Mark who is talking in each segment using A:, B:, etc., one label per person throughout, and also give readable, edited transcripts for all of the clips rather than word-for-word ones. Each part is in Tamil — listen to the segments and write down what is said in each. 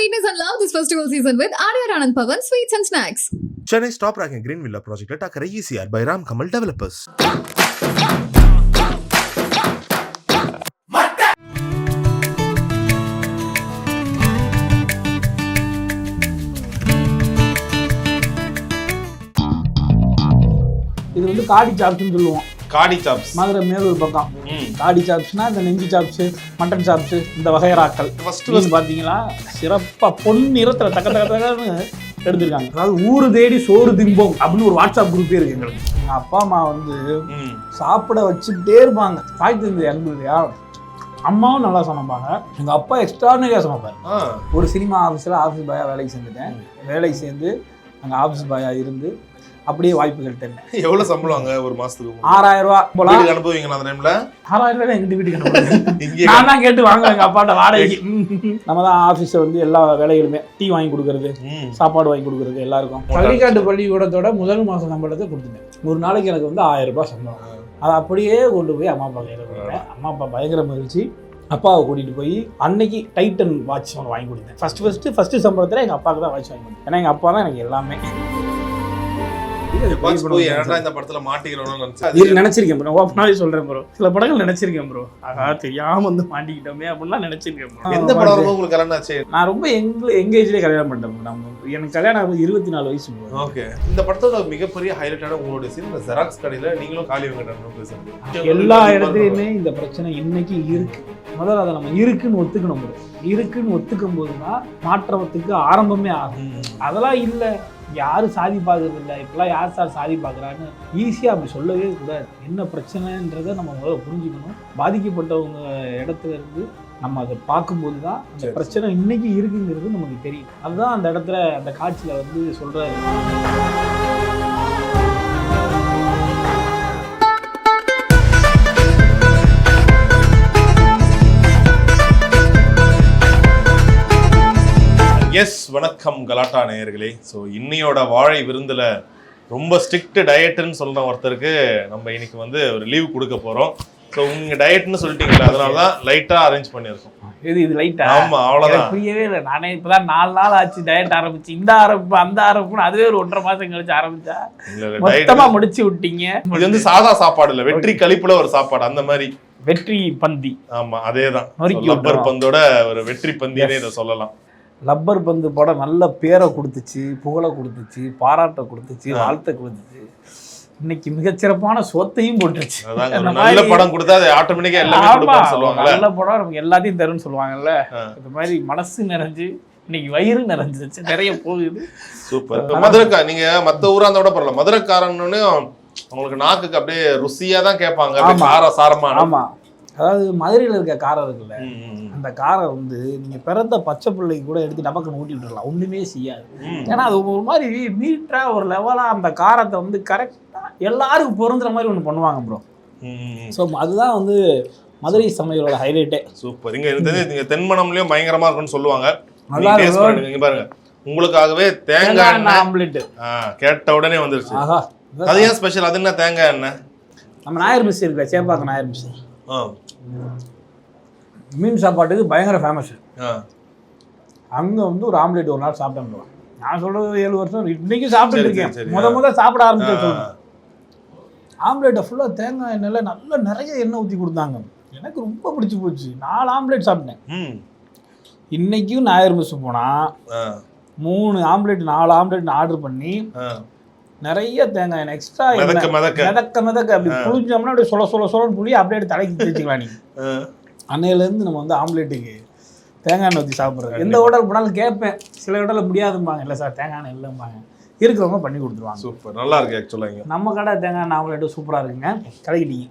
A: sweetness and love this festival season with Arya Anand Pawan Sweets and Snacks.
B: Chennai's top-ranking Green Villa project Takara ECR by Ram Kamal Developers.
C: இது வந்து காடி சாப்ஸ்னு சொல்லுவோம்.
D: காடி சாப்ஸ்
C: மதுரை மேலூர் பக்கம். காடி சாப்ஸ்னா இந்த நெஞ்சு சாப்ஸ், மட்டன் சாப்ஸ், இந்த வகையறாக்கள். ஃபர்ஸ்ட் பார்த்தீங்களா சிறப்பாக பொன் நிறத்தில் தக்க தக்கன்னு எடுத்துருக்காங்க. அதாவது ஊரு தேடி சோறு திம்போம் அப்படின்னு ஒரு வாட்ஸ்அப் குரூப்பே இருக்கு எங்களுக்கு. எங்கள் அப்பா அம்மா வந்து சாப்பிட வச்சுக்கிட்டே இருப்பாங்க. தாய் தந்தை அன்பு இல்லையா, அம்மாவும் நல்லா சமைப்பாங்க. எங்கள் அப்பா எக்ஸ்ட்ரானரியாக சமைப்பார். ஒரு சினிமா ஆஃபீஸில் ஆஃபீஸ் பாயாக வேலைக்கு சேர்ந்துட்டேன். வேலைக்கு சேர்ந்து அங்கே ஆஃபீஸ் பாயாக இருந்து அப்படியே வாய்ப்புகள் தெரியல.
D: எவ்வளவு சம்பளம் ஒரு மாசத்துக்கு?
C: 6000 ரூபா
D: வீட்டுக்கு அனுப்புவீங்களா அந்த டைம்ல?
C: 6000 ரூபாய் எங்கிட்ட வீட்டுக்கு அனுப்புவேன். நான் தான் கேட்டு வாங்குவேன் எங்க அப்பாட்ட வாடகைக்கு. நம்ம தான் ஆஃபீஸில் வந்து எல்லா வேலைகளுமே டீ வாங்கி கொடுக்கறது, சாப்பாடு வாங்கி கொடுக்கறது எல்லாருக்கும். பள்ளிக்காட்டு பள்ளிக்கூடத்தோட முதல் மாதம் சம்பளத்தை கொடுத்துட்டேன். ஒரு நாளைக்கு எனக்கு வந்து 1000 ரூபாய் சம்பளம். அதை அப்படியே கொண்டு போய் அம்மா அப்பா கையில் கொடுத்தேன். அம்மா அப்பா பயங்கர மகிழ்ச்சி. அப்பாவை கூட்டிகிட்டு போய் அன்னைக்கு டைட்டன் வாட்ச் ஒன்று வாங்கி கொடுத்தேன். ஃபஸ்ட்டு சம்பளத்தில் எங்கள் அப்பாவுக்கு தான் வாட்ச் வாங்கி கொடுத்தேன். ஏன்னா எங்கள் அப்பா தான் எனக்கு எல்லாமே. நினைச்சிருக்கேன் ப்ரோ, ஓப்பனாவே சொல்றேன் ப்ரோ. சில படங்கள் நினைச்சிருக்கேன் ப்ரோ, ஆகா தெரியாம வந்து மாட்டிக்கிட்டோமே அப்படின்னா நினைச்சிருக்கேன் ப்ரோ.
D: எந்த படம் உங்களுக்கு கல்யாணம் ஆச்சு?
C: நான் ரொம்ப எங்கேஜ்லேயே கல்யாணம் பண்ணிட்டேன். எனக்கு கல்யாணம் ஆகுது 24 வயசு.
D: ஓகே. இந்த படத்தோட மிகப்பெரிய ஹைலைட்டான உங்களுடைய சீன் இந்த ஜெராக்ஸ் கடையில நீங்களும் காலி வாங்கிட்டு
C: எல்லா இடத்துலையுமே இந்த பிரச்சனை இன்னைக்கு இருக்கு. முதல்ல அதை நம்ம இருக்குன்னு ஒத்துக்கணும் ப்ரோ. இருக்குன்னு ஒத்துக்கும் போதுதான் மாற்றத்துக்கு ஆரம்பமே ஆகும். அதெல்லாம் இல்லை, யாரும் சாதி பார்க்கறது இல்லை, இப்பெல்லாம் யார் சாதி பார்க்குறான்னு ஈஸியாக அப்படி சொல்லவே கூடாது. என்ன பிரச்சனைன்றதை நம்ம முதல்ல புரிஞ்சுக்கணும். பாதிக்கப்பட்டவங்க இடத்துல இருந்து நம்ம அதை பார்க்கும்போது தான் அந்த பிரச்சனை இன்னைக்கு இருக்குங்கிறது நமக்கு தெரியும். அதுதான் அந்த இடத்துல அந்த காட்சியில் வந்து சொல்கிறாரு.
D: எஸ், வணக்கம் கலாட்டா நேயர்களே. ஸோ இன்னையோட வாழை விருந்தில் ரொம்ப ஸ்ட்ரிக்ட் டயட்டுன்னு சொல்கிற ஒருத்தருக்கு நம்ம இன்னைக்கு வந்து ஒரு லீவ் கொடுக்க போகிறோம். ஸோ உங்கள் டயட்னு சொல்லிட்டீங்களா, அதனால தான் லைட்டாக அரேஞ்ச் பண்ணியிருக்கோம்.
C: இது லைட்டா?
D: ஆமாம், அவ்வளோதான்.
C: புரியவே இல்லை. நானே இப்போ தான் 4 நாள் ஆச்சு டயட் ஆரம்பிச்சு. இந்த ஆரம்பிப்பு அந்த ஆரம்பிப்புன்னு அதுவே ஒரு 1.5 மாதம் கழிச்சு ஆரம்பிச்சா மொத்தமாக முடிச்சு விட்டீங்க.
D: இது வந்து சாதா சாப்பாடு இல்லை, வெற்றி கழிப்புல ஒரு சாப்பாடு, அந்த மாதிரி
C: வெற்றி பந்தி.
D: ஆமா, அதே தான். லப்பர் பந்தோட ஒரு வெற்றி பந்தினே இதை சொல்லலாம்.
C: லப்பர் பந்து படம் நல்ல பேரை கொடுத்துச்சு, புகழை கொடுத்துச்சு, பாராட்டை கொடுத்துச்சு, வாழ்த்தை கொடுத்துச்சு. இன்னைக்கு மிகச்சிறப்பான சோத்தையும் போட்டுருச்சு.
D: நல்ல படம் கொடுத்தா அது ஆட்டோமேட்டிக்கா எல்லாமே கொடுப்பாங்க சொல்லுவாங்கல்ல.
C: நல்ல படம் நமக்கு எல்லாத்தையும் தரும்னு சொல்லுவாங்கல்ல. இந்த மாதிரி மனசு நிறைஞ்சு இன்னைக்கு வயிறு நிறைஞ்சிருச்சு, நிறைய போகுது.
D: சூப்பர். மதுரைக்கா நீங்க மத்த ஊரா இருந்தா கூட பரவாயில்ல, மதுரைக்காரன்னு உங்களுக்கு நாக்குக்கு அப்படியே ருசியா தான் கேட்பாங்க, கார சாரமா.
C: ஆமா, அதாவது மதுரையில் இருக்க காரம் இருக்குல்ல, அந்த காரம் வந்து நீங்கள் பிறந்த பச்சை பிள்ளைக்கு கூட எடுத்து நமக்கு ஊட்டி விட்டுடலாம், ஒன்றுமே செய்யாது. ஏன்னா அது ஒரு மாதிரி நீட்டாக ஒரு லெவலாக அந்த காரத்தை வந்து கரெக்டாக எல்லாருக்கும் பொருந்துற மாதிரி ஒன்று பண்ணுவாங்க ப்ரோ. ஸோ அதுதான் வந்து மதுரை சமையலோட ஹைலைட்டே.
D: சூப்பர். இங்கே தென்மணம்லேயும் பயங்கரமாக இருக்குன்னு சொல்லுவாங்க. இங்கே பாருங்க, உங்களுக்காகவே தேங்காய் எண்ணெய் ஆம்லெட் கேட்ட உடனே வந்துருச்சு. அது ஏன் ஸ்பெஷல்? அது என்ன தேங்காய் எண்ணெய்?
C: நம்ம நாயர் மிஸ் இருக்குல்ல, சேப்பாக்கம் நாயர் மிஸ், மீன் சாப்பாட்டுக்கு பயங்கர ஃபேமஸ். அங்கே வந்து ஒரு ஆம்லேட் ஒரு நாள் சாப்பிட்டேன். நான் சொல்கிறது 7 வருஷம் இன்னைக்கு சாப்பிட்டு இருக்கேன். முதல் சாப்பிட ஆரம்பிச்சேன். ஆம்லேட்டை ஃபுல்லாக தேங்காய் எண்ணெயில் நல்லா நிறைய எண்ணெய் ஊற்றி கொடுத்தாங்க. எனக்கு ரொம்ப பிடிச்சி போச்சு. 4 ஆம்லேட் சாப்பிட்டேன். இன்னைக்கும் நாயர் மிஸ் போனால் 3 ஆம்லேட் 4 ஆம்லேட் ஆர்டர் பண்ணி நிறைய தேங்காய் எண்ணெய் எக்ஸ்ட்ரா மிதக்க அப்படி புளிஞ்சோம்னா அப்படியே சொல்லன்னு புளி அப்படியே தலைக்கு தேய்ச்சிக்கலாம். நீங்கள் அன்னையிலேருந்து நம்ம வந்து ஆம்லேட்டுக்கு தேங்காய் எண்ணெய் ஊற்றி சாப்பிட்றது. எந்த ஹோட்டல் போனாலும் கேட்பேன், சில ஹோட்டலில் முடியாதும்பாங்க. இல்லை சார் தேங்காய் எண்ணெய் இல்லைம்பாங்க, இருக்கிறவங்க பண்ணி கொடுத்துருவாங்க.
D: சூப்பர், நல்லா இருக்கு ஆக்சுவலாக.
C: நம்ம கடை தேங்காய் எண்ணெய் ஆம்லேட்டு சூப்பராக இருக்குங்க, கடைக்கிட்டீங்க.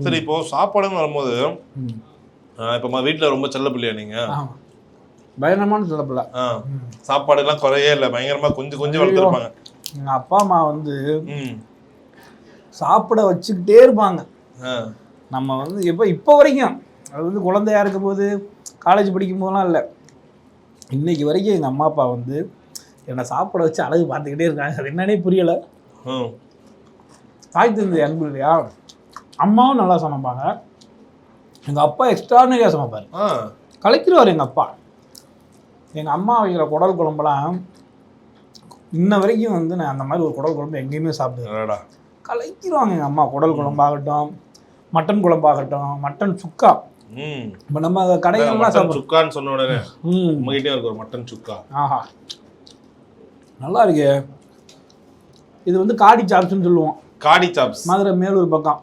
D: சரி, இப்போ சாப்பாடுன்னு வரும்போது இப்போ வீட்டில் ரொம்ப செல்ல பிள்ளையா நீங்கள்?
C: பயங்கரமான செல்ல பிள்ளை.
D: சாப்பாடுலாம் குறையே இல்லை, பயங்கரமாக கொஞ்சம் வளர்த்துருப்பாங்க.
C: எங்கள் அப்பா அம்மா வந்து சாப்பிட வச்சுக்கிட்டே இருப்பாங்க. நம்ம வந்து இப்போ வரைக்கும், அது வந்து குழந்தையா இருக்கும் போது, காலேஜ் படிக்கும் போதெல்லாம் இல்லை, இன்னைக்கு வரைக்கும் எங்கள் அம்மா அப்பா வந்து என்னை சாப்பிட வச்சு அழகு பார்த்துக்கிட்டே இருக்காங்க. அது என்னன்னே புரியலை. தாய் தந்தை அன்பு இல்லையா, அம்மாவும் நல்லா சமைப்பாங்க. எங்கள் அப்பா எக்ஸ்ட்ரானரியாக சமைப்பார், கலைக்கிறவர் எங்கள் அப்பா. எங்கள் அம்மா வைக்கிற குடல் குழம்புலாம் இன்ன வரைக்கும் வந்து நான் அந்த மாதிரி ஒரு குடல் குழம்பு எங்கேயுமே சாப்பிடுவேன். கலைக்கிடுவாங்க எங்கள் அம்மா. குடல் குழம்பாகட்டும், மட்டன் குழம்பாகட்டும், மட்டன் சுக்கா. இப்போ நம்ம கடைகள்லாம் சாப்பிடுவோம்.
D: சுக்கான்னு சொன்ன உடனே உங்ககிட்டே இருக்கு ஒரு மட்டன் சுக்கா.
C: ஆஹா, நல்லா இருக்கு. இது வந்து காடி சாப்ஸ்ன்னு சொல்லுவோம்.
D: காடி சாப்ஸ்
C: மதுரை மேலூர் பக்கம்.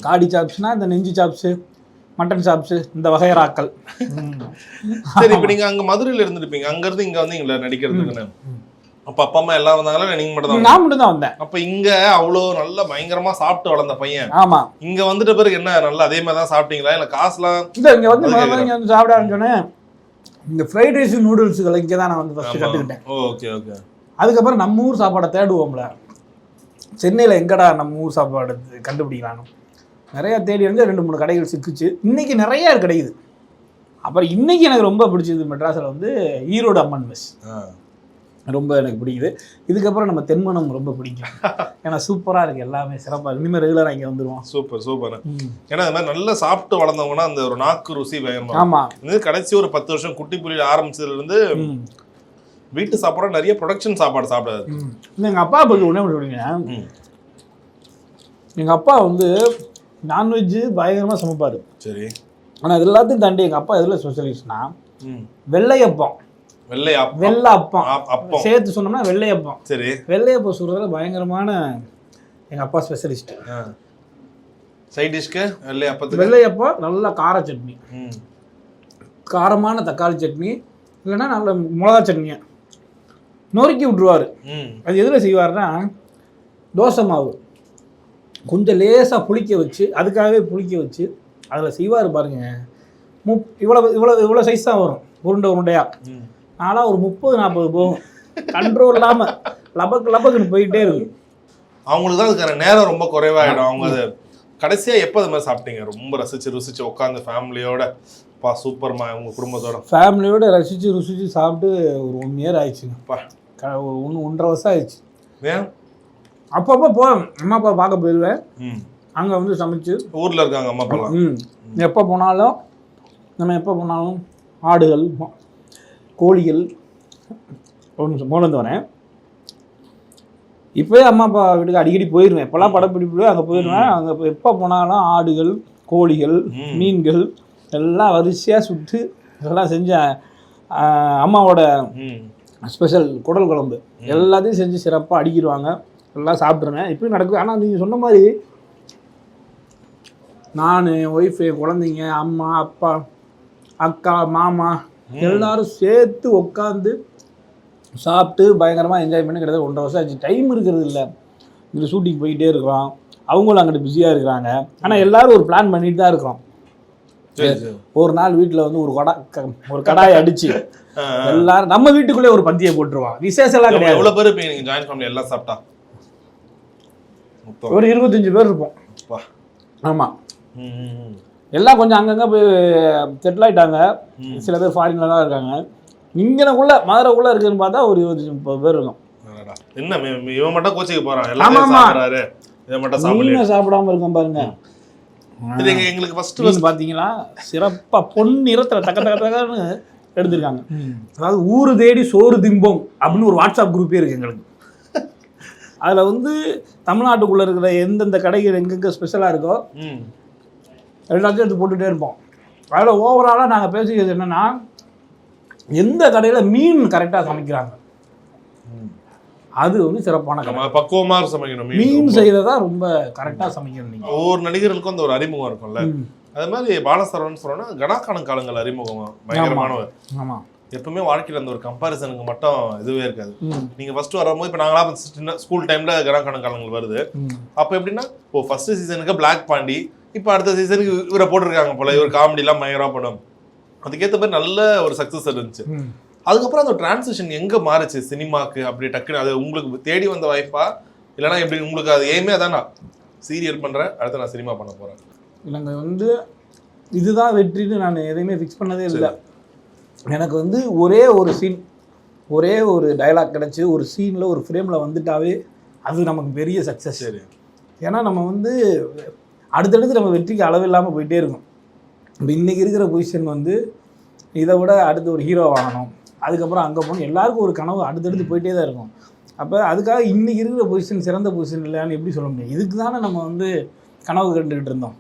C: காடி சாப்ஸ்னா இந்த நெஞ்சு சாப்ஸு, மட்டன் சாப்ஸு, இந்த வகையராக்கள்.
D: சரி, இப்போ நீங்க அங்க மதுரையில இருந்துருப்பீங்க, அங்க இருந்து இங்க வந்து இங்க நடிக்கிறதுக்குன்னு. அப்ப அப்பா அம்மா எல்லாம் வந்தாங்களா? நீங்க மட்டும் தான்?
C: நான் மட்டும் தான் வந்தேன்.
D: அப்ப இங்க அவ்வளோ நல்லா பயங்கரமா சாப்பிட்டு வளர்ந்த பையன்.
C: ஆமா.
D: இங்க வந்துட்ட பிறகு என்ன நல்லா அதே மாதிரி தான் சாப்பிட்டீங்களா இல்ல காசுலாம்?
C: இல்ல, இங்க வந்து இங்க வந்து சாப்பிட ஆரம்பிச்சோன்னே இந்த ஃப்ரைட் ரைஸ் நூடுல்ஸுகளை இங்கே தான் நான் வந்து ஃபர்ஸ்ட் கற்றுக்கிட்டேன்.
D: Okay okay.
C: அதுக்கப்புறம் நம்ம ஊர் சாப்பாடை தேடுவோம்ல, சென்னையில் எங்கடா நம்ம ஊர் சாப்பாடு கண்டுபிடிக்கலான்னு நிறையா தேடி வந்து 2-3 கடைகள் சிக்கிச்சு. இன்னைக்கு நிறையா கிடைக்குது. அப்புறம் இன்னைக்கு எனக்கு ரொம்ப பிடிச்சது மெட்ராஸில் வந்து ஈரோடு அம்மன் மெஸ். ரொம்ப எனக்கு பிடிக்குது. இதுக்கப்புறம் நம்ம தென்மனம் ரொம்ப பிடிக்கும். ஏன்னா சூப்பராக இருக்குது, எல்லாமே சிறப்பாக. இனிமேல் ரெகுலராக இங்கே வந்துடுவோம்.
D: Super super. ஏன்னா அது மாதிரி நல்லா சாப்பிட்டு வளர்ந்தவங்கன்னா அந்த ஒரு நாக்கு ருசி பயங்கரமா.
C: ஆமாம்.
D: இது கடைசி ஒரு 10 வருஷம் குட்டி புள்ளியில் ஆரம்பிச்சதுலேருந்து வீட்டு சாப்பாடு நிறைய ப்ரொடக்ஷன் சாப்பாடு சாப்பிடாது.
C: எங்கள் அப்பா பற்றி ஒன்றே ஒன்று சொல்லுங்க. எங்கள் அப்பா வந்து நான்வெஜ்ஜு பயங்கரமாக சமைப்பார். சரி. ஆனால் இது எல்லாத்தையும் தாண்டி எங்கள் அப்பா எதில் ஸ்பெஷலிஸ்ட்னா வெள்ளையப்பம். வெள்ளையப்பம் சேர்த்து சொன்னோம்னா வெள்ளையப்பம். சரி. வெள்ளையப்பம் சுடுறதுல பயங்கரமான எங்கள் அப்பா ஸ்பெஷலிஸ்ட்.
D: சைட் டிஷ்க்கு
C: வெள்ளையப்பம், நல்ல கார சட்னி, காரமான தக்காளி சட்னி, இல்லைன்னா நல்ல மிளகா சட்னியை நொறுக்கி விட்ருவார். அது எதில் செய்வார்னா, தோசை மாவு கொஞ்சம் லேசாக புளிக்க வச்சு, அதுக்காகவே புளிக்க வச்சு அதில் செய்வார் பாருங்க. இவ்வளோ சைஸ் தான் வரும், உருண்டையாக. ஆனால் ஒரு 30-40 போகும், கண்ட்ரோல் இல்லாமல் லபக்குன்னு போயிட்டே இருக்கும்.
D: அவங்களுக்கு தான் அதுக்கான நேரம் ரொம்ப குறைவாயிடும். அவங்க அது கடைசியாக எப்போ அது மாதிரி சாப்பிட்டீங்க ரொம்ப ருசிச்சு உட்காந்து ஃபேமிலியோட? சூப்பர்மா. உங்கள் குடும்பத்தோட
C: ஃபேமிலியோட ருசிச்சு சாப்பிட்டு ஒரு 1 year ஆயிடுச்சுங்கப்பா. 1.5 வருஷம் ஆயிடுச்சு.
D: ஏன்?
C: அப்பப்போ போவேன், அம்மா அப்பா பார்க்க போயிடுவேன். அங்கே வந்து சமைச்சு ஊரில்
D: இருக்காங்க அம்மா அப்பா.
C: எப்போ போனாலும் ஆடுகள், கோழிகள். ஒரு நிமிஷம் போனது வரேன். இப்போயே அம்மா அப்பா வீட்டுக்கு அடிக்கடி போயிடுவேன். இப்போல்லாம் படப்பிடிப்பு அங்கே போயிடுவேன். அங்கே எப்போ போனாலும் ஆடுகள், கோழிகள், மீன்கள் எல்லாம் வரிசையாக சுட்டு இதெல்லாம் செஞ்சேன். அம்மாவோட ஸ்பெஷல் குடல் குழம்பு எல்லாத்தையும் செஞ்சு சிறப்பாக அடிக்கிடுவாங்க. எல்லாம் சாப்பிட்ருவேன். இப்படியும் நடக்குது. ஆனால் நீங்கள் சொன்ன மாதிரி நான், என் ஒய்ஃபு, குழந்தைங்க, அம்மா அப்பா, அக்கா, மாமா எல்லாரும் சேர்த்து உட்காந்து சாப்பிட்டு பயங்கரமாக என்ஜாய் பண்ணி கிட்டத்தட்ட 1.5 வருஷம் ஆச்சு. டைம் இருக்கிறது இல்லை. இங்கே ஷூட்டிங் போயிட்டே இருக்கிறோம், அவங்களும் அங்கிட்டு பிஸியாக இருக்கிறாங்க. ஆனால் எல்லோரும் ஒரு பிளான் பண்ணிட்டு தான் இருக்கிறோம். ஒரு நாள் வீட்டில் வந்து ஒரு கடாயை அடிச்சு எல்லாரும் நம்ம வீட்டுக்குள்ளே ஒரு பந்தியை போட்டுருவான். விசேஷம் எல்லாம் கிடையாது.
D: எவ்வளோ பேர் இருப்பீங்க நீங்கள் ஜாயின்ட் ஃபேமிலி எல்லாம் சாப்பிட்டா?
C: ஒரு 25 பேர் இருப்போம். ஆமாம். எல்லாம் கொஞ்சம் அங்கங்கே போய் செட்டில் ஆகிட்டாங்க. சில பேர் ஃபாரின்ல தான் இருக்காங்க. இங்கனக்குள்ள மதுரைக்குள்ளே இருக்குதுன்னு பார்த்தா ஒரு 25-30 பேர் இருக்கும்.
D: என்ன இவன் மட்டும் கோச்சிக்கு போகிறான்,
C: மீனை சாப்பிடாம இருக்கும் பாருங்க.
D: எங்களுக்கு ஃபர்ஸ்ட்
C: பார்த்தீங்களா, சிறப்பாக பொன்னிறத்தில் தக்கன்னு எடுத்திருக்காங்க. அதாவது ஊரு தேடி சோறு திம்போம் அப்படின்னு ஒரு வாட்ஸ்அப் குரூப்பே இருக்குது எங்களுக்கு. அதில் வந்து தமிழ்நாட்டுக்குள்ளே இருக்கிற எந்தெந்த கடைகள் எங்கெங்கே ஸ்பெஷலாக இருக்கோ எல்லாத்தையும் எடுத்து போட்டுகிட்டே இருப்போம். அதில் ஓவராலாக நாங்கள் பேசிக்கிறது என்னென்னா, எந்த கடையில் மீன் கரெக்டாக சமைக்கிறாங்க அது வந்து சிறப்பான கடை.
D: பக்குவமாக சமைக்கணும்.
C: மீன் செய்கிறதா ரொம்ப கரெக்டாக சமைக்கணும். நீங்கள்
D: ஒவ்வொரு நடிகர்களுக்கும் அந்த ஒரு அறிமுகம் இருக்கும்ல, அது மாதிரி பாலசரவன் சொன்னா கணக்கான காலங்கள் அறிமுகம் பயங்கரமானவர். ஆமாம். எப்பவுமே வாழ்க்கையில் அந்த ஒரு கம்பாரிசனுக்கு மட்டும் இதுவே இருக்காது. நீங்க ஃபர்ஸ்ட் வரும்போது இப்போ நாங்களாம் சின்ன ஸ்கூல் டைம்ல கணக்கான காலங்கள் வருது. அப்போ எப்படின்னா ஃபர்ஸ்ட் சீசனுக்கு பிளாக் பாண்டி, இப்போ அடுத்த சீசனுக்கு இவரை போட்டிருக்காங்க போல, இவர் காமெடிலாம் பயங்கரமா பண்ணும். அதுக்கேற்ற மாதிரி நல்ல ஒரு சக்ஸஸ் இருந்துச்சு. அதுக்கப்புறம் அந்த டிரான்சிஷன் எங்க மாறுச்சு சினிமாக்கு? அப்படி டக்குன்னு அது உங்களுக்கு தேடி வந்த வாய்ப்பா, இல்லைன்னா எப்படி உங்களுக்கு அது எய்மே அதானா சீரியல் பண்றேன், அடுத்து நான் சினிமா பண்ண போறேன்?
C: இல்லைங்க, வந்து இதுதான் வெற்றின்னு நான் எதையுமே ஃபிக்ஸ் பண்ணதே இல்லை. எனக்கு வந்து ஒரே ஒரு சீன், ஒரே ஒரு டைலாக் கிடச்சி ஒரு சீனில் ஒரு ஃப்ரேமில் வந்துட்டாவே அது நமக்கு பெரிய சக்ஸஸ். சரி. ஏன்னா நம்ம வந்து அடுத்தடுத்து நம்ம வெற்றிக்கு அளவில்லாமல் போயிட்டே இருக்கும். இப்போ இன்றைக்கி இருக்கிற பொசிஷன் வந்து இதை விட அடுத்து ஒரு ஹீரோ வாங்கணும், அதுக்கப்புறம் அங்கே போகணும், எல்லாருக்கும் ஒரு கனவு அடுத்தடுத்து போயிட்டே தான் இருக்கும். அப்போ அதுக்காக இன்றைக்கி இருக்கிற பொசிஷன் சிறந்த பொசிஷன் இல்லைன்னு எப்படி சொல்ல முடியும்? இதுக்கு தானே நம்ம வந்து கனவு கண்டுக்கிட்டு இருந்தோம்.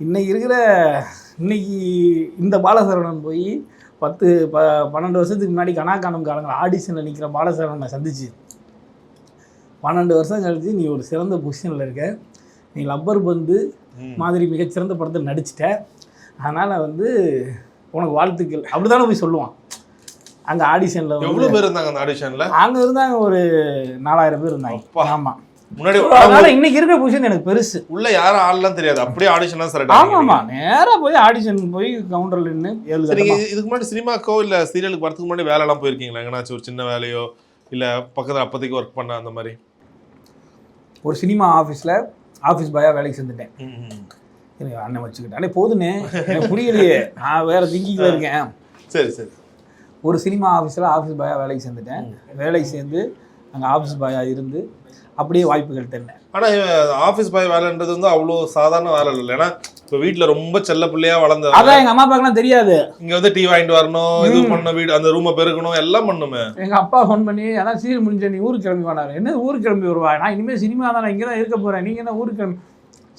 C: இன்னைக்கு இந்த பாலசரவணன் போய் 12 வருஷத்துக்கு முன்னாடி கனாக்கானம் காலங்கள் ஆடிஷனில் நிற்கிற பாலசரவணனை சந்திச்சு 12 வருஷம் கழிச்சு நீ ஒரு சிறந்த பொசிஷனில் இருக்க, நீ லப்பர் பந்து மாதிரி மிகச்சிறந்த படத்தை நடிச்சிட்ட, அதனால் வந்து உனக்கு வாழ்த்துக்கள் அப்படி தானே போய் சொல்லுவான். அங்கே ஆடிஷனில்
D: எவ்வளோ பேர் இருந்தாங்க அந்த ஆடிஷனில்?
C: அங்கே இருந்தாங்க ஒரு 4000 பேர் இருந்தாங்க. ஆமாம்,
D: முன்னாடி
C: அதனால இன்னைக்கு இருக்கிற பொசிஷன் எனக்கு பெருசு.
D: உள்ள யாரும் ஆள்லாம் தெரியாது, அப்படியே ஆடிஷன்லாம் சார்.
C: ஆமாம்மா, நேராக போய் ஆடிஷன் போய் கவுண்டரில் நின்று 7
D: இதுக்கு முன்னாடி சினிமாக்கோ இல்லை சீரியலுக்கு வரதுக்கு முன்னாடி வேலைலாம் போயிருக்கீங்களா? எங்கேனாச்சும் ஒரு சின்ன வேலையோ இல்லை பக்கத்தில் அப்போதைக்கு ஒர்க் பண்ண அந்த மாதிரி?
C: ஒரு சினிமா ஆஃபீஸில் ஆஃபீஸ் பாயாக வேலைக்கு சேர்ந்துட்டேன். எனக்கு அண்ணன் வச்சுக்கிட்டேன். அண்ணே போதுன்னு எனக்கு புரியலையே, நான் வேறு திங்கிங்கில் இருக்கேன்.
D: சரி சரி.
C: ஒரு சினிமா ஆஃபீஸில் ஆஃபீஸ் பாயாக வேலைக்கு சேர்ந்துட்டேன். வேலைக்கு சேர்ந்து அங்கே ஆஃபீஸ் பாயாக இருந்து அப்படியே வாய்ப்புகள் தெரியும்.
D: ஆனால் ஆஃபீஸ் பாய் வேலைன்றது வந்து அவ்வளோ சாதாரண வேலை இல்லை. ஏன்னா இப்போ வீட்டில் ரொம்ப செல்ல பிள்ளையா வளர்ந்த,
C: அதான் எங்கள் அம்மா அப்பாக்கெல்லாம் தெரியாது.
D: இங்கே வந்து டீ வாங்கிட்டு வரணும், இது பண்ணணும், வீடு அந்த ரூமை பெருக்கணும், எல்லாம் பண்ணுமே.
C: எங்கள் அப்பா ஃபோன் பண்ணி அதான் சீரியல் முடிஞ்ச நீ ஊருக்கு கிளம்பி வானாரு. என்ன ஊருக்கு கிளம்பி வருவா? நான் இனிமேல் சினிமா தான், நான் இங்கே தான் இருக்க போகிறேன், நீங்கள் என்ன ஊருக்கு கிளம்பி?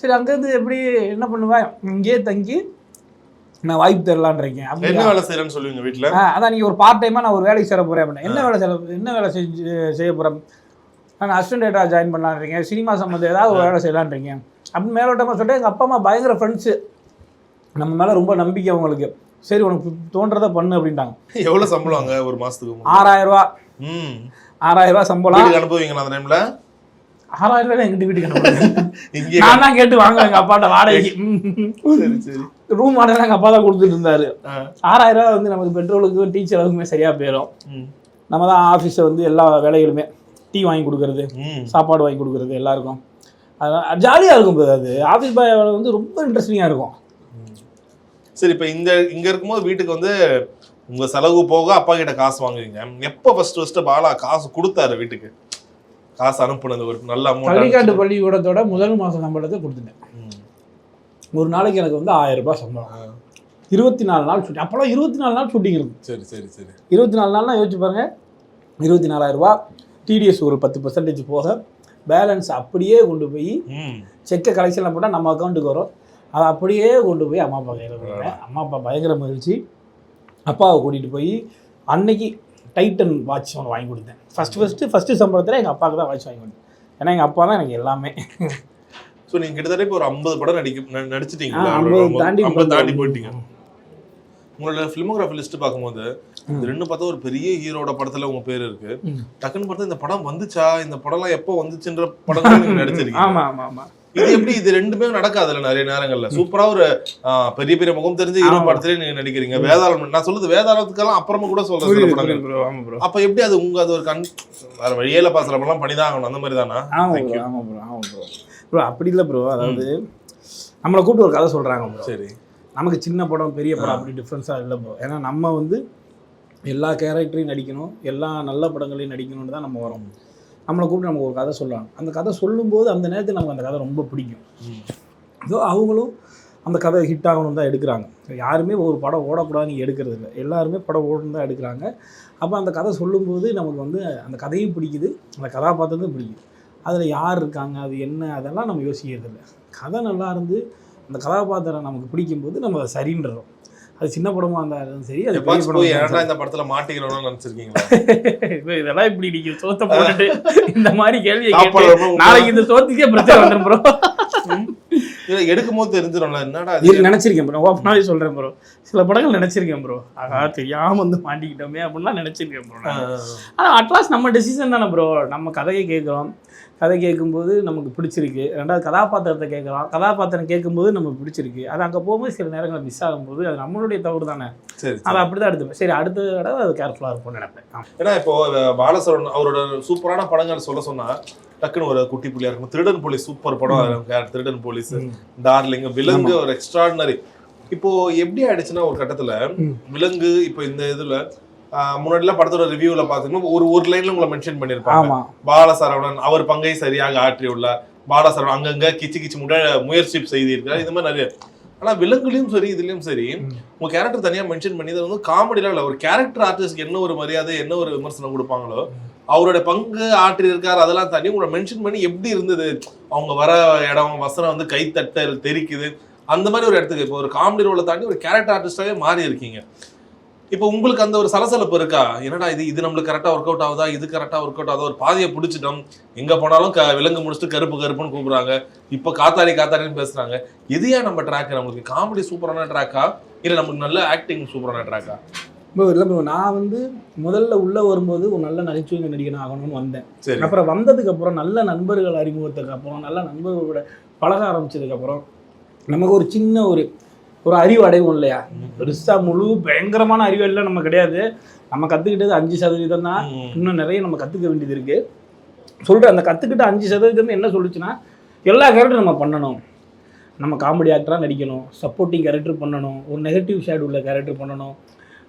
C: சரி, அங்கேருந்து எப்படி என்ன பண்ணுவேன், இங்கேயே தங்கி நான் வாய்ப்பு தரலான்றீங்க.
D: என்ன வேலை செய்யறேன்னு சொல்லுவீங்க வீட்டில்?
C: அதான் நீங்கள் ஒரு பார்ட் டைமாக நான் ஒரு வேலைக்கு சேர போகிறேன் அப்படின்னா, என்ன வேலை செய்ய போகிறேன்? நான் அசிஸ்டன்ட் டேரக்டராக ஜாயின் பண்ணலான்றீங்க, சினிமா சம்மந்தம் ஏதாவது ஒரு வேலை செய்யலான்றீங்க அப்படின்னு மேலோட்டமாக சொல்லிட்டு எங்கள் அப்பா அம்மா பயங்கர ஃப்ரெண்ட்ஸு, நம்ம மேலே ரொம்ப நம்பிக்கை அவங்களுக்கு. சரி உனக்கு தோன்றதை பண்ணு அப்படின்ட்டாங்க.
D: எவ்வளோ சம்பளம் அங்கே ஒரு மாதத்துக்கு?
C: 6000 ரூபா. 6000 ரூபா சம்பளம்.
D: அனுப்புவீங்களா அந்த டைமில்?
C: 6000 ரூபாய் எங்கிட்ட வீட்டுக்கு அனுப்புவேன். நான் தான் கேட்டு வாங்குவேன் எங்கள் அப்பாட்ட வாடகைக்கு. ரூம் வாடகை எங்கள் அப்பா தான் கொடுத்துட்டு இருந்தாரு. 6000 ரூபா வந்து நமக்கு பெட்ரோலுக்கு டீ செலவுக்குமே சரியாக போயிடும். நம்ம தான் ஆஃபீஸை வந்து எல்லா வேலைகளுமே டீ வாங்கி கொடுக்கறது, சாப்பாடு வாங்கி கொடுக்கறது எல்லாருக்கும். அதனால் ஜாலியாக இருக்கும். அது ஆஃபீஸ் பாய் வந்து ரொம்ப இன்ட்ரெஸ்டிங்காக இருக்கும்.
D: சரி, இப்போ இங்கே இருக்கும்போது வீட்டுக்கு வந்து உங்கள் செலவு போக அப்பா கிட்ட காசு வாங்குவீங்க. எப்போ ஃபர்ஸ்ட் பாலா காசு கொடுத்தாரு வீட்டுக்கு? காசு அனுப்புனது ஒரு நல்ல அமௌண்ட்.
C: பள்ளிக்காட்டு பள்ளிக்கூடத்தோட முதல் மாதம் சம்பளத்தை கொடுத்துட்டேன். ஒரு நாளைக்கு எனக்கு வந்து 1000 ரூபாய் சம்பளம். 24 நாள் ஷூட்டிங். அப்போலாம் 24 நாள் ஷூட்டிங் இருக்கும்.
D: சரி சரி சரி.
C: 24 நாள்னா யோசிச்சு பாருங்க. 24,000 ரூபா, டிடிஎஸ் ஒரு 10% போக பேலன்ஸ் அப்படியே கொண்டு போய் செக்கை கலெக்ஷனில் போட்டால் நம்ம அக்கௌண்ட்டுக்கு வரும். அதை அப்படியே கொண்டு போய் அம்மா அப்பா கையில் கொடுத்தேன். அம்மா அப்பா பயங்கர மகிழ்ச்சி. அப்பாவை கூட்டிகிட்டு போய் அன்னைக்கு டைட்டன் வாட்ச் ஒன்று வாங்கி கொடுத்தேன். ஃபஸ்ட்டு சம்பளத்தில் எங்கள் அப்பாவுக்கு தான் வாட்ச் வாங்கி கொடுத்தேன். ஏன்னா எங்கள் அப்பா தான் எனக்கு எல்லாமே.
D: ஸோ நீங்கள் கிட்டத்தட்ட இப்போ ஒரு 50 படம் நடிச்சிட்டீங்க.
C: 50
D: தாண்டி போயிட்டீங்க. உங்களோட ஃபிலிமோகிராஃபி லிஸ்ட் பார்க்கும்போது இது ரெண்டு பார்த்தா ஒரு பெரிய ஹீரோட படத்துல உங்க பேர் இருக்கு. டக்குன்னு பார்த்தா இந்த படம் வந்துச்சா, இந்த படம்லாம் எப்போ வந்துச்சுன்ற படம் நீங்க நடிச்சிருக்கீங்க.
C: ஆமா ஆமா ஆமா.
D: இது எப்படி இது ரெண்டுமே நடக்காதுல்ல நிறைய நேரங்கள்ல? சூப்பரா ஒரு பெரிய பெரிய முகம் தெரிஞ்ச ஹீரோ படத்திலே நீங்க நடிக்கிறீங்க. வேதாளம், நான் சொல்றது வேதாளத்துக்கெல்லாம் அப்புறமா கூட சொல்றேன். அப்ப எப்படி அது அது ஒரு வேற வழியில பாசலாம் பண்ணிதான் ஆகணும் அந்த மாதிரி தானா?
C: ப்ரோ அப்படி இல்லை ப்ரோ. அதாவது நம்மளை கூப்பிட்டு ஒரு கதை சொல்றாங்க ப்ரோ.
D: சரி,
C: நமக்கு சின்ன படம் பெரிய படம் அப்படி டிஃப்ரென்ஸாக இல்லை ப்ரோ. ஏன்னா நம்ம வந்து எல்லா கேரக்டரையும் நடிக்கணும், எல்லா நல்ல படங்களையும் நடிக்கணும்னு தான் நம்ம வரோம். நம்மளை கூப்பிட்டு நமக்கு ஒரு கதை சொல்லுவாங்க. அந்த கதை சொல்லும்போது அந்த நேரத்தில் நமக்கு அந்த கதை ரொம்ப பிடிக்கும். ஸோ அவங்களும் அந்த கதை ஹிட் ஆகணும் தான் எடுக்கிறாங்க. யாருமே ஒரு படம் ஓடக்கூடாது நீங்கள் எடுக்கிறது இல்லை, எல்லாருமே படம் ஓடணும் தான் எடுக்கிறாங்க. அப்போ அந்த கதை சொல்லும்போது நமக்கு வந்து அந்த கதையும் பிடிக்குது, அந்த கதாபாத்திரத்தையும் பிடிக்குது. அதில் யார் இருக்காங்க, அது என்ன, அதெல்லாம் நம்ம யோசிக்கிறது இல்லை. கதை நல்லா இருந்து அந்த கதாபாத்திரம் நமக்கு பிடிக்கும்போது நம்ம அதை சரின்றோம். அது சின்ன படமாக இருந்தாலும் சரி, அது பெரிய படம்.
D: இந்த படத்துல மாட்டிக்கிறோம்னு நினைச்சிருக்கீங்களா?
C: இதெல்லாம் இப்படி நீங்க சோத்தை போட்டுட்டு இந்த மாதிரி கேள்வி நாளைக்கு இந்த சோத்துக்கே பிரச்சனை வந்துடும் ப்ரோ.
D: எடுக்கும் போது தெரிஞ்சிடும்ல என்னடா
C: நினைச்சிருக்கேன் ப்ரோ. ஓப்பனாவே சொல்றேன் ப்ரோ, சில படங்கள் நினைச்சிருக்கேன் ப்ரோ. ஆகா தெரியாம வந்து மாட்டிக்கிட்டோமே அப்படின்லாம் நினைச்சிருக்கேன் ப்ரோ. ஆனா அட்லாஸ்ட் நம்ம டெசிஷன் தானே ப்ரோ. நம்ம கதையை கேட்குறோம், கதை கேட்கும்போது நமக்கு பிடிச்சிருக்கு. ரெண்டாவது கதாபாத்திரத்தை கேட்குறோம், கதாபாத்திரம் கேட்கும்போது நமக்கு பிடிச்சிருக்கு. அது அங்கே போகும்போது சில நேரங்கள் மிஸ் ஆகும்போது அது நம்மளுடைய தவறு தானே.
D: சரி,
C: அதை அப்படி தான் எடுத்துப்பேன். சரி, அடுத்த தடவை அது கேர்ஃபுல்லாக இருக்கும்னு நினைப்பேன்.
D: ஏன்னா இப்போ பாலசரவணன் அவரோட சூப்பரான படங்கள் சொன்னா டக்குன்னு ஒரு குட்டி புள்ளியா இருக்கும். திருடன் போலீஸ் சூப்பர் படம், திருடன் போலீஸ், டார்லிங், விலங்கு ஒரு எக்ஸ்ட்ராடினரி. இப்போ எப்படி ஆயிடுச்சுன்னா ஒரு கட்டத்துல விலங்கு இப்போ இந்த இதுல முன்னாடிலாம் படத்தோட ரிவ்யூல பாத்தீங்கன்னா ஒரு லைன்ல உங்களை மென்ஷன் பண்ணிருப்பாங்க, பாலசரவணன் அவர் பங்கை சரியாக ஆற்றியுள்ளார், பாலசரவணன் அங்கங்க கிச்சு கிச்சு முயற்சி செய்திருக்காரு. இந்த மாதிரி நிறைய ஆனா விலங்குலயும் சரி இதுலயும் சரி உங்க கேரக்டர் தனியா மென்ஷன் பண்ணி வந்து காமெடிலாம் இல்ல, ஒரு கேரக்டர் ஆர்டிஸ்ட்க்கு என்ன ஒரு மரியாதை என்ன ஒரு விமர்சனம் கொடுப்பாங்களோ அவரோட பங்கு ஆற்றி இருக்காரு அதெல்லாம் தாண்டி உங்களை மென்ஷன் பண்ணி எப்படி இருந்தது அவங்க வர இடம் வசனம் வந்து கைத்தட்ட தெரிக்குது அந்த மாதிரி ஒரு இடத்துக்கு இப்போ ஒரு காமெடி ரோலை தாண்டி ஒரு கேரக்டர் ஆர்டிஸ்டாவே மாறி இருக்கீங்க. இப்போ உங்களுக்கு அந்த ஒரு சலசலப்பு இருக்கா? என்னடா இது நம்மளுக்கு கரெக்டா ஒர்க் அவுட் ஆகுதா, இது கரெக்டா ஒர்க் அவுட் ஆகுதா, ஒரு பாதியை பிடிச்சிட்டோம், எங்க போனாலும் விலங்கு முடிச்சுட்டு கருப்பு கருப்புன்னு கூப்பிடுறாங்க, இப்போ காத்தாடின்னு பேசுறாங்க, எதையா நம்ம ட்ராக் நம்மளுக்கு காமெடி சூப்பரான ட்ராக்கா இல்லை நமக்கு நல்ல ஆக்டிங் சூப்பரான ட்ராக்கா?
C: ப்ரோ இல்லை ப்ரோ, நான் வந்து முதல்ல உள்ளே வரும்போது ஒரு நல்ல நகைச்சுவை நடிகன் ஆகணும்னு வந்தேன். அப்புறம் வந்ததுக்கப்புறம் நல்ல நண்பர்கள் அறிமுகத்துக்கு அப்புறம் நல்ல நண்பர்களோட பழக ஆரம்பிச்சதுக்கப்புறம் நமக்கு ஒரு சின்ன ஒரு அறிவு அடைவும் இல்லையா? பெருசாக முழு பயங்கரமான அறிவெல்லாம் நம்ம கிடையாது. நம்ம கற்றுக்கிட்டது 5% தான். இன்னும் நிறைய நம்ம கற்றுக்க வேண்டியது இருக்குது. சொல்கிறேன், அந்த கற்றுக்கிட்ட 5% என்ன சொல்லிச்சுன்னா, எல்லா கேரக்டரும் நம்ம பண்ணணும். நம்ம காமெடி ஆக்டராக நடிக்கணும், சப்போர்ட்டிங் கேரக்டர் பண்ணணும், ஒரு நெகட்டிவ் ஷேடு உள்ள கேரக்டர் பண்ணணும்,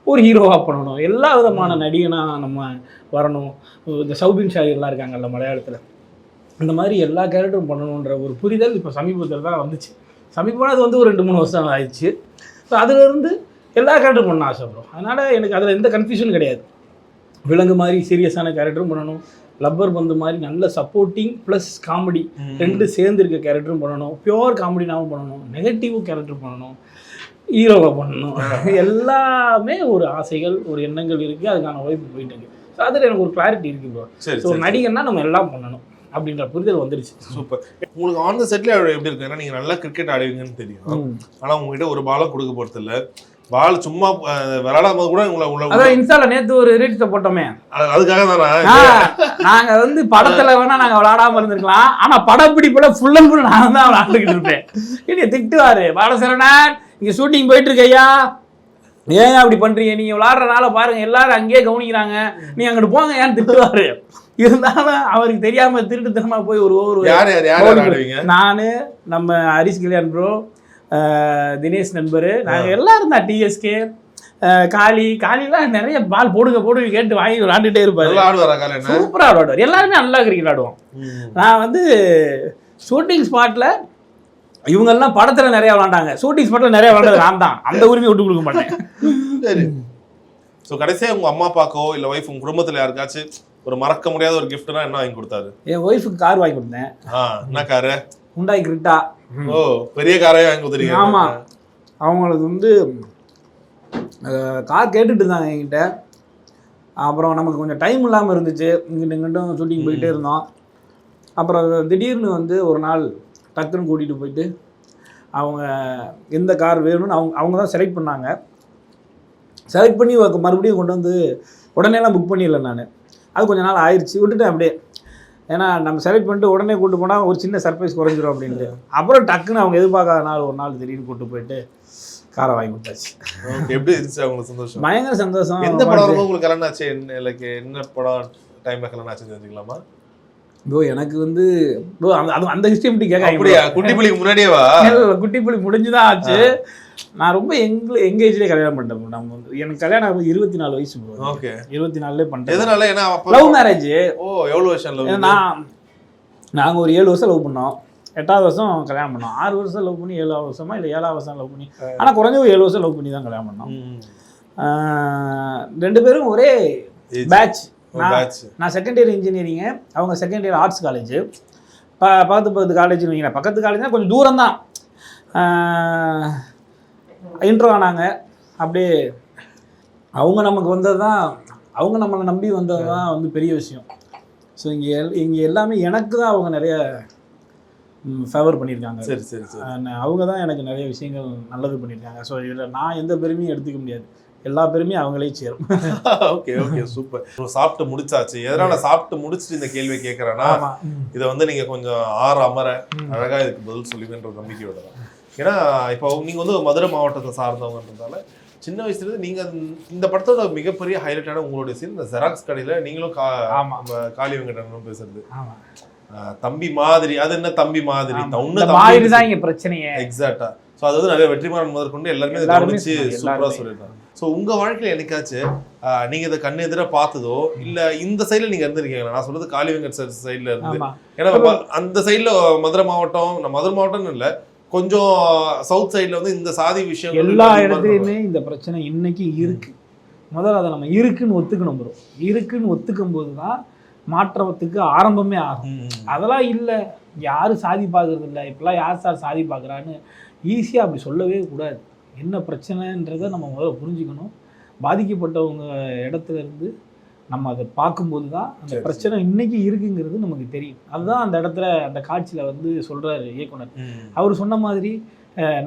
C: ஒரு ஹீரோவாக பண்ணணும், எல்லா விதமான நடிகனாக நம்ம வரணும். இந்த சௌபின் ஷாகிர்லாம் இருக்காங்கல்ல மலையாளத்தில், இந்த மாதிரி எல்லா கேரக்டரும் பண்ணணுன்ற ஒரு புரிதல் இப்போ சமீபத்தில் தான் வந்துச்சு. சமீபமாக அது வந்து ஒரு 2-3 வருஷம் ஆயிடுச்சு. ஸோ அதுலேருந்து எல்லா கேரக்டரும் பண்ண ஆசை ப்ரோ. அதனால் எனக்கு அதில் எந்த கன்ஃபியூஷனும் கிடையாது. விலங்கு மாதிரி சீரியஸான கேரக்டரும் பண்ணணும், லப்பர் பந்து மாதிரி நல்ல சப்போர்ட்டிங் ப்ளஸ் காமெடி 2 சேர்ந்து இருக்க கேரக்டரும் பண்ணணும், பியோர் காமெடினாவும் பண்ணணும், நெகட்டிவ் கேரக்டர் பண்ணணும், ஹீரோவை பண்ணணும். எல்லாமே ஒரு ஆசைகள் ஒரு எண்ணங்கள் இருக்குது, அதுக்கான வாய்ப்பு போயிட்டு இருக்கு. ஸோ அதில் எனக்கு ஒரு கிளாரிட்டி இருக்குது ப்ரோ. ஸோ நடிகன்னா நம்ம எல்லாம் பண்ணணும் அப்படின்ற புரிதல் வந்துருச்சு.
D: சூப்பர். உங்களுக்கு ஆன் த செட்ல எப்படி இருக்கு? ஏன்னா நீங்க நல்லா கிரிக்கெட் ஆடுவீங்கன்னு தெரியும், ஆனா உங்ககிட்ட ஒரு பாலும் கொடுக்க போறது இல்ல, பால் சும்மா விளையாடும் போது கூட உங்களை
C: அதான் இன்ஸ்டால நேத்து ஒரு ரீல்ஸ் போட்டோமே,
D: அதுக்காக தான்
C: நாங்க வந்து படத்துல வேணா நாங்க விளையாடாம இருந்திருக்கலாம், ஆனா படப்பிடிப்புல ஃபுல் அண்ட் ஃபுல் நான் தான் விளையாண்டுக்கிட்டு இருப்பேன். இல்லையா திட்டுவாரு, பாலசரவணன் இங்க ஷூட்டிங் போயிட்டு இருக்கையா, ஏன் அப்படி பண்றீங்க, நீங்க விளையாடுறதுனால பாருங்க எல்லாரும் அங்கேயே கவனிக்கிறாங்க, நீ அங்கிட்டு போங்க ஏன்னு திட்டுவாரு. இருந்தாலும் அவருக்கு தெரியாம திருட்டுத்தனமா போய் ஒரு நானு நம்ம ஹரிஷ் கல்யாண் ப்ரோ, தினேஷ் நண்பர், நாங்கள் எல்லாரும் தான் டிஎஸ்கே, காலிலாம் நிறைய பால் போடுங்க கேட்டு வாங்கி விளையாண்டுட்டே இருப்பாரு. சூப்பராக விளையாடுவார், எல்லாருமே நல்லா கிரிக்கெட் ஆடுவோம். நான் வந்து ஷூட்டிங் ஸ்பாட்டில் இவங்கெல்லாம் படத்தில் நிறைய விளாண்டாங்க, ஷூட்டிங் ஸ்பாட்டில் நிறைய விளாண்டது நான் தான், அந்த உரிமையை விட்டு கொடுக்க மாட்டேன்.
D: சரி. ஸோ கடைசியாக உங்கள் அம்மா அப்பாக்கோ இல்லை ஒய்ஃப் உங்கள் குடும்பத்தில் யாருக்காச்சும் ஒரு மறக்க முடியாத ஒரு கிஃப்ட்னா என்ன வாங்கி கொடுத்தாரு?
C: என் ஒய்ஃபுக்கு கார் வாங்கி கொடுத்தேன்.
D: என்ன காரு?
C: Hyundai criteria.
D: ஓ, பெரிய காரே வாங்கி கொடுத்துருக்கீங்க.
C: ஆமாம், அவங்களுக்கு வந்து கார் கேட்டுட்டு இருந்தாங்க என்கிட்ட. அப்புறம் நமக்கு கொஞ்சம் டைம் இல்லாமல் இருந்துச்சு, இங்கிட்டும் ஷூட்டிங் போயிட்டே இருந்தோம். அப்புறம் திடீர்னு வந்து ஒரு நாள் டக்குன்னு கூட்டிகிட்டு போயிட்டு அவங்க எந்த கார் வேணும்னு அவங்க தான் செலக்ட் பண்ணாங்க. செலக்ட் பண்ணி மறுபடியும் கொண்டு வந்து உடனேலாம் புக் பண்ணிடல நான், அது கொஞ்சம் நாள் ஆயிடுச்சு, விட்டுட்டேன் அப்படியே. ஏன்னா நம்ம செலக்ட் பண்ணிட்டு உடனே கூப்பிட்டு போனால் ஒரு சின்ன சர்ப்ரைஸ் குறைஞ்சிரும் அப்படின்ட்டு. அப்புறம் டக்குன்னு அவங்க எதிர்பார்க்காத நாள் ஒரு நாள் திடீர்னு கூப்பிட்டு போயிட்டு காரை வாங்கி கொடுத்தாச்சு.
D: எப்படி இருந்துச்சு அவங்களுக்கு சந்தோஷம்?
C: பயங்கர சந்தோஷம்.
D: எந்த படம் உங்களுக்கு கல்யாணம் ஆச்சு, என்ன படம் டைம்ல கல்யாணம் ஆச்சு தெரிஞ்சுக்கலாமா?
C: ப்ரோ எனக்கு வந்து ப்ரோ அந்த ஹிஸ்ட்ரி மட்டும் கேட்க,
D: குட்டிப்புலிக்கு முன்னாடியேவா?
C: குட்டிப்புலி முடிஞ்சுதான் ஆச்சு. நான் ரொம்ப எங்கேஜ்லேயே கல்யாணம் பண்ணிட்டேன். நம்ம வந்து எனக்கு கல்யாணம் ஆகும் 24 வயசு ப்ரோ. ஓகே, 24லே பண்ணிட்டேன்.
D: எதனால? ஏன்னா
C: லவ் மேரேஜ். ஓ,
D: எவ்வளோ வருஷம் லவ்?
C: நாங்கள் ஒரு 7 வருஷம் லவ் பண்ணோம், 8வது வருஷம் கல்யாணம் பண்ணோம். 6 வருஷம் லவ் பண்ணி 7வது வருஷமா இல்லை 7வது வருஷம் லவ் பண்ணி, ஆனால் குறைஞ்ச ஒரு 7 வருஷம் லவ் பண்ணி தான் கல்யாணம் பண்ணோம். 2 பேரும் ஒரே பேட்ச். நான் செகண்ட் இயர் இன்ஜினியரிங்கு, அவங்க செகண்ட் இயர் ஆர்ட்ஸ் காலேஜ். பக்கத்து காலேஜ்னு வைங்களேன், பக்கத்து காலேஜ்னால் கொஞ்சம் தூரம் தான். இன்ட்ரோ ஆனாங்க, அப்படியே அவங்க நமக்கு வந்தது தான், அவங்க நம்மளை நம்பி வந்தது தான் வந்து பெரிய விஷயம். ஸோ இங்கே எல்லாமே எனக்கு தான் அவங்க நிறைய ஃபேவர் பண்ணியிருக்காங்க.
D: சரி சரி சரி.
C: அவங்க தான் எனக்கு நிறைய விஷயங்கள் நல்லது பண்ணியிருக்காங்க. ஸோ இதில் நான் எந்த பெருமையும் எடுத்துக்க முடியாது, எல்லா பேருமே அவங்களே சேரும்.
D: Okay okay, super. சாப்பிட்டு முடிச்சாச்சு. எதனால சாப்பிட்டு முடிச்சுட்டு இந்த கேள்வியை கேட்குறேன்னா, இதை வந்து நீங்கள் கொஞ்சம் அமர அழகாக இதுக்கு பதில் சொல்லுவீங்கன்ற நம்பிக்கையோட தான். ஏன்னா இப்போ நீங்கள் வந்து மதுரை மாவட்டத்தை சார்ந்தவங்கன்றதால சின்ன வயசுலேருந்து நீங்கள் இந்த படத்தோட மிகப்பெரிய ஹைலைட்டான உங்களுடைய சீன் இந்த ஜெராக்ஸ் கடையில் நீங்களும் காளி வெங்கடனும் பேசுறது தம்பி மாதிரி. அது என்ன தம்பி மாதிரி?
C: மாதிரி தான் இங்கே பிரச்சனையே.
D: எக்ஸாக்டா. ஸோ அது வந்து நிறைய வெற்றிமாறன் முதற்கொண்டு எல்லாருமே இதை கவனிச்சு சூப்பராக சொல்லியிருக்காங்க. ஸோ உங்கள் வாழ்க்கையில் என்னைக்காச்சும் நீங்கள் இதை கண்ணு எதிராக பார்த்ததோ இல்லை இந்த சைடில் நீங்கள் இருந்திருக்கீங்களா? நான் சொல்றது காளி வெங்கட் சார் சைடில் இருந்து. ஏன்னா அந்த சைடில் மதுரை மாவட்டம்னு இல்லை, கொஞ்சம் சவுத் சைடுல வந்து இந்த சாதி விஷயம்
C: எல்லா இடத்துலையுமே இந்த பிரச்சனை இன்னைக்கு இருக்கு. முதல்ல அதை நம்ம இருக்குன்னு ஒத்துக்கணும் ப்ரோ. இருக்குன்னு ஒத்துக்கும் போது தான் மாற்றத்துக்கு ஆரம்பமே ஆகும். அதெல்லாம் இல்லை, யாரும் சாதி பார்க்கறது இல்லை, இப்பெல்லாம் யார் சாதி பார்க்குறான்னு ஈஸியாக அப்படி சொல்லவே கூடாது. என்ன பிரச்சனைன்றதை நம்ம முதல்ல புரிஞ்சுக்கணும். பாதிக்கப்பட்டவங்க இடத்துல இருந்து நம்ம அதை பார்க்கும்போது தான் அந்த பிரச்சனை இன்னைக்கு இருக்குங்கிறது நமக்கு தெரியும். அதுதான் அந்த இடத்துல அந்த காட்சியில் வந்து சொல்கிறாரு இயக்குனர். அவர் சொன்ன மாதிரி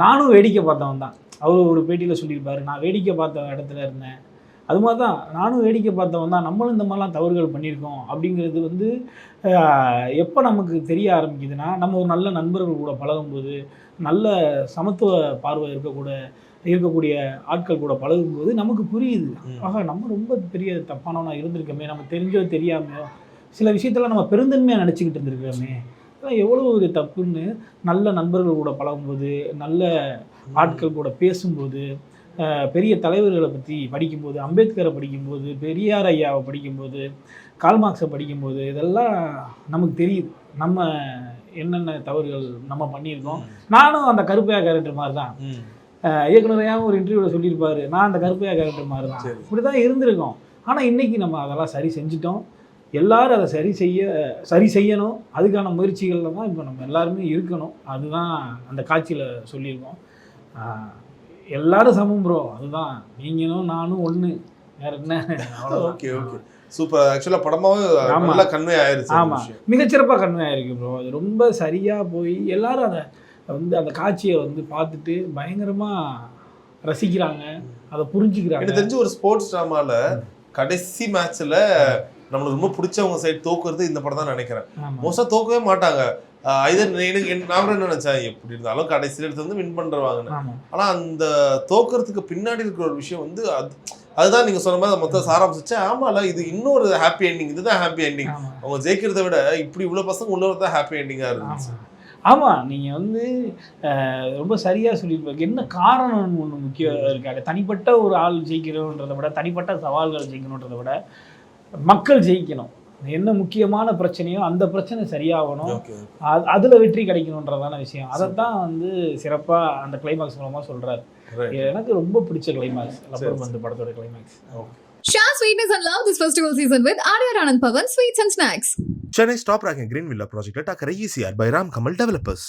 C: நானும் வேடிக்கை பார்த்தவன் தான். அவர் ஒரு பேட்டியில் சொல்லியிருப்பார், நான் வேடிக்கை பார்த்த இடத்துல இருந்தேன். அது மாதிரி தான் நானும் வேடிக்கை பார்த்தவன் தான். நம்மளும் இந்த மாதிரிலாம் தவறுகள் பண்ணியிருக்கோம் அப்படிங்கிறது வந்து எப்போ நமக்கு தெரிய ஆரம்பிக்குதுன்னா, நம்ம ஒரு நல்ல நண்பர்கள் கூட பழகும்போது, நல்ல சமத்துவ பார்வை இருக்கக்கூடிய ஆட்கள் கூட பழகும்போது நமக்கு புரியுது. ஆக நம்ம ரொம்ப பெரிய தப்பானவனா இருந்திருக்கோமே, நம்ம தெரிஞ்சோ தெரியாமையோ சில விஷயத்தெல்லாம் நம்ம பெருந்தன்மையாக நினச்சிக்கிட்டு இருந்திருக்கோமே, அதெல்லாம் எவ்வளோ ஒரு தப்புன்னு நல்ல நண்பர்கள் கூட பழகும்போது, நல்ல ஆட்கள் கூட பேசும்போது, பெரிய தலைவர்களை பற்றி படிக்கும்போது, அம்பேத்கரை படிக்கும்போது, பெரியார் ஐயாவை படிக்கும்போது, கால்மார்க்ஸை படிக்கும்போது இதெல்லாம் நமக்கு தெரியுது நம்ம என்னென்ன தவறுகள் நம்ம பண்ணியிருக்கோம். நானும் அந்த கருப்பையா கேரக்டர் மாதிரி தான். இயக்குனரையாகவும் ஒரு இன்டர்வியூவில் சொல்லியிருப்பாரு, நான் அந்த கருப்பையா கேரக்டர் மாதிரி தான். இப்படி தான் இருந்திருக்கோம். ஆனால் இன்றைக்கி நம்ம அதெல்லாம் சரி செஞ்சிட்டோம். எல்லாரும் அதை சரி செய்யணும். அதுக்கான முயற்சிகளில் தான் இப்போ நம்ம எல்லாருமே இருக்கணும். அதுதான் அந்த காட்சியில் சொல்லியிருக்கோம். எல்லாரும் சமம் ப்ரோ, அதுதான். நீங்களும் நானும் ஒன்று, வேற என்ன.
D: Okay okay, super. ஆக்சுவலாக படமாவே நல்லா கன்வே ஆயிருச்சு.
C: ஆமாம், மிகச்சிறப்பாக கன்வே ஆயிருக்கு ப்ரோ. அது ரொம்ப சரியாக போய் எல்லாரும் அதை வந்து அந்த காட்சியை வந்து பார்த்துட்டு பயங்கரமாக ரசிக்கிறாங்க, அதை புரிஞ்சுக்கிறாங்க. எனக்கு
D: தெரிஞ்சு ஒரு ஸ்போர்ட்ஸ் ட்ராமாவில் கடைசி மேட்ச்சில் நம்மளுக்கு ரொம்ப பிடிச்சவங்க சைடு தோக்குறது இந்த படம் தான் நினைக்கிறேன். மோஸ்ட்டாக தோக்கவே மாட்டாங்க. எனக்கு நான் என்ன நினைச்சேன், எப்படி இருந்தாலும் கடைசியில் எடுத்து வந்து வின் பண்ணுறவாங்கன்னு. ஆனால் அந்த தோக்கிறதுக்கு பின்னாடி இருக்கிற ஒரு விஷயம் வந்து அதுதான் நீங்கள் சொன்ன மாதிரி மொத்தம் சாராம்சிச்சு. ஆமாம்ல, இது இன்னொரு ஹாப்பி எண்டிங், இதுதான் ஹாப்பி எண்டிங். அவங்க ஜெயிக்கிறத விட இப்படி இவ்வளோ பசங்க உள்ளவர் தான் ஹாப்பி எண்டிங்காக இருந்துச்சு.
C: ஆமாம், நீங்கள் வந்து ரொம்ப சரியாக சொல்லியிருப்பாங்க. என்ன காரணம்னு ஒன்று முக்கியம் இருக்காது. தனிப்பட்ட ஒரு ஆள் ஜெயிக்கணுன்றதை விட, தனிப்பட்ட சவால்கள் ஜெயிக்கணுன்றதை விட மக்கள் ஜெயிக்கணும். என்ன முக்கியமான பிரச்சனையோ அந்த பிரச்சனை சரியாகணும், அதில் வெற்றி கிடைக்கணுன்றதான விஷயம். அதைத்தான் வந்து சிறப்பாக அந்த கிளைமாக்ஸ் மூலமாக சொல்கிறாரு. எனக்கு ரொம்ப பிடிச்ச கிளைமாக்ஸ் லப்பர் பந்து படத்தோட climax.
A: Share sweetness and love this festival season with Arya Anand Pavan Sweets and Snacks.
B: Chennai's top ranking Green Villa project at Takkara ECR by Ram Kamal Developers.